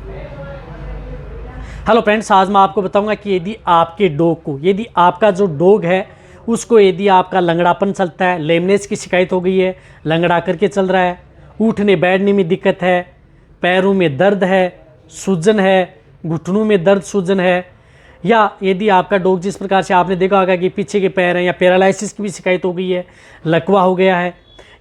Hello friends, आज मैं आपको बताऊंगा कि यदि आपके डॉग को, यदि आपका जो डॉग है उसको यदि आपका लंगड़ापन चलता है, लेमनेस की शिकायत हो गई है, लंगड़ा करके चल रहा है, उठने बैठने में दिक्कत है, पैरों में दर्द है, सूजन है, घुटनों में दर्द सूजन है, या यदि आपका डॉग जिस प्रकार से आपने देखा होगा कि पीछे के पैर हैं या पैरालिसिस की भी शिकायत हो गई है, लकवा हो गया है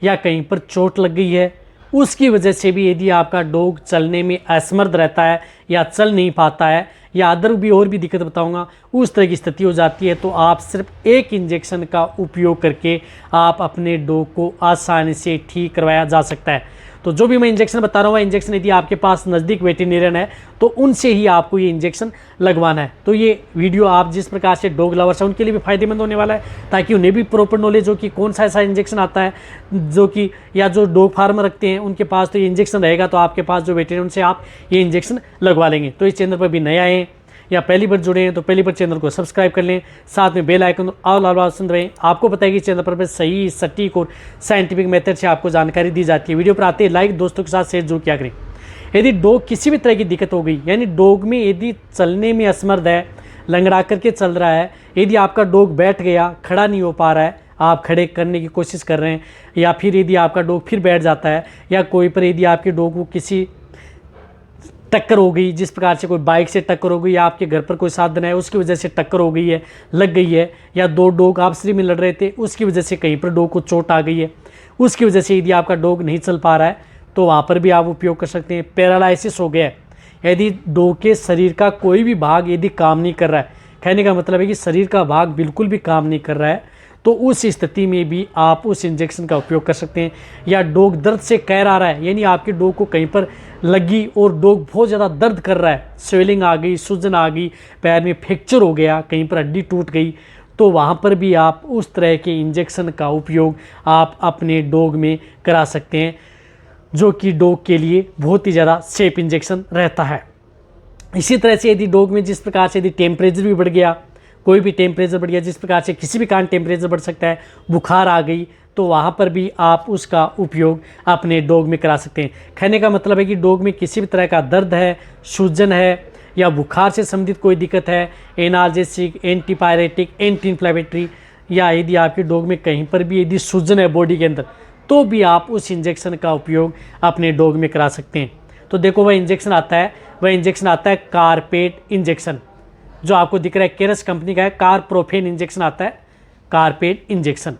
या कहीं पर चोट लग गई है, उसकी वजह से भी यदि आपका डॉग चलने में असमर्थ रहता है या चल नहीं पाता है या अदर भी और भी दिक्कत बताऊंगा, उस तरह की स्थिति हो जाती है, तो आप सिर्फ एक इंजेक्शन का उपयोग करके आप अपने डॉग को आसानी से ठीक करवाया जा सकता है। तो जो भी मैं इंजेक्शन बता रहा हूँ, इंजेक्शन यदि आपके पास नज़दीक वेटेरियन है तो उनसे ही आपको ये इंजेक्शन लगवाना है। तो ये वीडियो आप जिस प्रकार से डॉग लवर्स हैं उनके लिए भी फायदेमंद होने वाला है, ताकि उन्हें भी प्रॉपर नॉलेज हो कि कौन सा ऐसा इंजेक्शन आता है जो कि, या जो डॉग फार्म रखते हैं उनके पास तो ये इंजेक्शन रहेगा, तो आपके पास जो वेटेरियन से आप ये इंजेक्शन लगवा लेंगे। तो इस चैनल पर भी नए आए हैं या पहली बार जुड़े हैं तो पहली बार चैनल को सब्सक्राइब कर लें, साथ में बेल आइकन और लाल आवाज़ सुन रहे हैं। आपको पता है कि चैनल पर सही, सटीक और साइंटिफिक मेथड से आपको जानकारी दी जाती है। वीडियो पर आते हैं लाइक, दोस्तों के साथ शेयर जरूर किया करें। यदि डॉग किसी भी तरह की दिक्कत हो गई, यानी डॉग में यदि चलने में असमर्थ है, लंगड़ा करके चल रहा है, यदि आपका डॉग बैठ गया, खड़ा नहीं हो पा रहा है, आप खड़े करने की कोशिश कर रहे हैं, या फिर यदि आपका डॉग फिर बैठ जाता है, या कोई पर यदि आपके डॉग को किसी टक्कर हो गई, जिस प्रकार से कोई बाइक से टक्कर हो गई या आपके घर पर कोई साधन है उसकी वजह से टक्कर हो गई है, लग गई है, या दो डॉग आपस में लड़ रहे थे उसकी वजह से कहीं पर डॉग को चोट आ गई है, उसकी वजह से यदि आपका डॉग नहीं चल पा रहा है तो वहाँ पर भी आप उपयोग कर सकते हैं। पैरालिसिस हो गया है, यदि डॉग के शरीर का कोई भी भाग यदि काम नहीं कर रहा है, कहने का मतलब है कि शरीर का भाग बिल्कुल भी काम नहीं कर रहा है, तो उस स्थिति में भी आप उस इंजेक्शन का उपयोग कर सकते हैं। या डॉग दर्द से कैर आ रहा है, यानी आपके डॉग को कहीं पर लगी और डॉग बहुत ज़्यादा दर्द कर रहा है, स्वेलिंग आ गई, सूजन आ गई, पैर में फ्रैक्चर हो गया, कहीं पर हड्डी टूट गई, तो वहाँ पर भी आप उस तरह के इंजेक्शन का उपयोग आप अपने डॉग में करा सकते हैं, जो कि डॉग के लिए बहुत ही ज़्यादा सेफ इंजेक्शन रहता है। इसी तरह से यदि डॉग में जिस प्रकार से यदि टेम्परेचर भी बढ़ गया, कोई भी टेम्परेचर बढ़ गया, जिस प्रकार से किसी भी कारण टेम्परेचर बढ़ सकता है, बुखार आ गई, तो वहाँ पर भी आप उसका उपयोग अपने डॉग में करा सकते हैं। कहने का मतलब है कि डॉग में किसी भी तरह का दर्द है, सूजन है, या बुखार से संबंधित कोई दिक्कत है, एनाल्जेसिक, एंटीपायरेटिक, एंटी इन्फ्लेमेटरी, या यदि आपके डॉग में कहीं पर भी यदि सूजन है बॉडी के अंदर, तो भी आप उस इंजेक्शन का उपयोग अपने डॉग में करा सकते हैं। तो देखो वह इंजेक्शन आता है कारपेट इंजेक्शन, जो आपको दिख रहा है केरस कंपनी का है, कार्प्रोफेन इंजेक्शन आता है, कारपेट इंजेक्शन।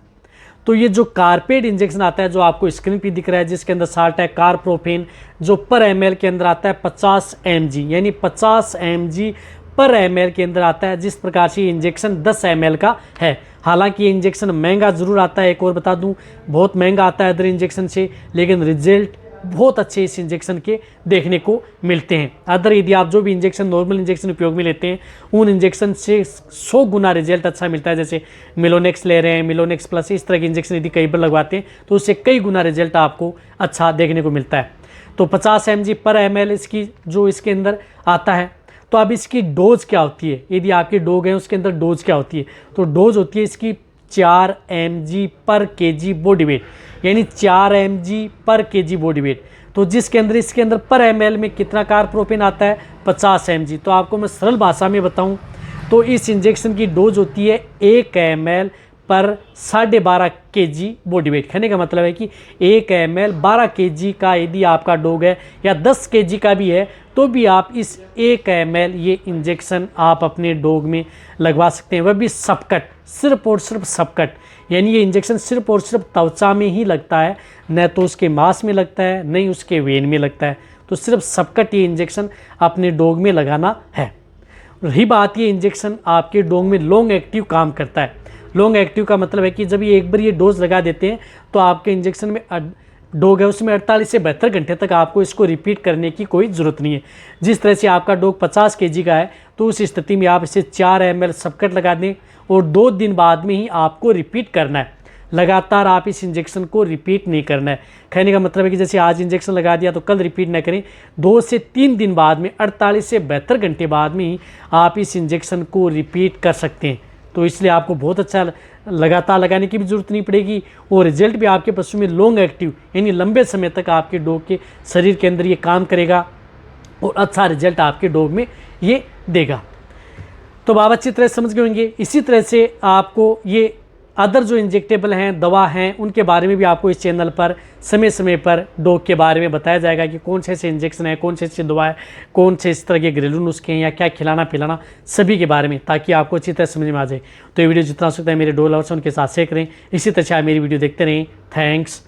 तो ये जो कारपेट इंजेक्शन आता है जो आपको स्क्रीन पे दिख रहा है, जिसके अंदर साल्ट है कार्प्रोफेन, जो पर ml के अंदर आता है 50 mg, यानी 50 mg पर ml के अंदर आता है। जिस प्रकार से ये इंजेक्शन 10 ml का है, हालांकि ये इंजेक्शन महंगा ज़रूर आता है, एक और बता दूं, बहुत महंगा आता है अदर इंजेक्शन से, लेकिन रिजल्ट बहुत अच्छे इस इंजेक्शन के देखने को मिलते हैं। अदर यदि आप जो भी इंजेक्शन, नॉर्मल इंजेक्शन उपयोग में लेते हैं, उन इंजेक्शन से 100 गुना रिजल्ट अच्छा मिलता है। जैसे मिलोनेक्स ले रहे हैं, मिलोनेक्स प्लस, इस तरह के इंजेक्शन यदि कई बार लगवाते हैं तो उससे कई गुना रिजल्ट आपको अच्छा देखने को मिलता है। तो 50 mg पर ml इसकी जो इसके अंदर आता है। तो अब इसकी डोज क्या होती है, यदि आपके डॉग हैं उसके अंदर डोज क्या होती है, तो डोज होती है इसकी 4 mg पर kg बॉडी वेट, यानी 4 mg पर kg बॉडी वेट। तो जिसके अंदर इसके अंदर पर ml में कितना कार्प्रोपेन आता है, 50 mg। तो आपको मैं सरल भाषा में बताऊं तो इस इंजेक्शन की डोज होती है 1 ml पर 12.5 kg बॉडी वेट। कहने का मतलब है कि 1 ml 12 kg का यदि आपका डॉग है या 10 kg का भी है, तो भी आप इस 1 ml ये इंजेक्शन आप अपने डॉग में लगवा सकते हैं, वह भी सबकट, सिर्फ और सिर्फ सबकट। यानी ये इंजेक्शन सिर्फ और सिर्फ त्वचा में ही लगता है, न तो उसके मांस में लगता है, नहीं उसके वेन में लगता है, तो सिर्फ सबकट ये इंजेक्शन अपने डॉग में लगाना है। रही बात, ये इंजेक्शन आपके डॉग में लॉन्ग एक्टिव काम करता है। लॉन्ग एक्टिव का मतलब है कि जब ये एक बार ये डोज लगा देते हैं तो आपके इंजेक्शन में डॉग है उसमें 48 से 72 घंटे तक आपको इसको रिपीट करने की कोई ज़रूरत नहीं है। जिस तरह से आपका डॉग 50 kg का है तो उस स्थिति में आप इसे 4 ml सबकट लगा दें और 2 दिन बाद में ही आपको रिपीट करना है। लगातार आप इस इंजेक्शन को रिपीट नहीं करना है। कहने का मतलब है कि जैसे आज इंजेक्शन लगा दिया तो कल रिपीट ना करें, 2 से 3 दिन बाद में, 48 से 72 घंटे बाद में ही आप इस इंजेक्शन को रिपीट कर सकते हैं। तो इसलिए आपको बहुत अच्छा लगातार लगाने की भी ज़रूरत नहीं पड़ेगी और रिजल्ट भी आपके पशु में लॉन्ग एक्टिव, यानी लंबे समय तक आपके डॉग के शरीर के अंदर ये काम करेगा। और अच्छा रिजल्ट आपके डॉग में ये देगा। तो आप अच्छी तरह समझ गए होंगे। इसी तरह से आपको ये अदर जो इंजेक्टेबल हैं, दवा हैं, उनके बारे में भी आपको इस चैनल पर समय समय पर डॉग के बारे में बताया जाएगा कि कौन से ऐसे इंजेक्शन है, कौन से ऐसी दवा है, कौन से इस तरह के घरेलू नुस्खे हैं या क्या खिलाना पिलाना, सभी के बारे में, ताकि आपको अच्छी तरह समझ में आ जाए। तो ये वीडियो जितना हो सकता है मेरे डॉग लवर्स उनके साथ शेयर करें। इसी तरह से आप मेरी वीडियो देखते रहें। थैंक्स।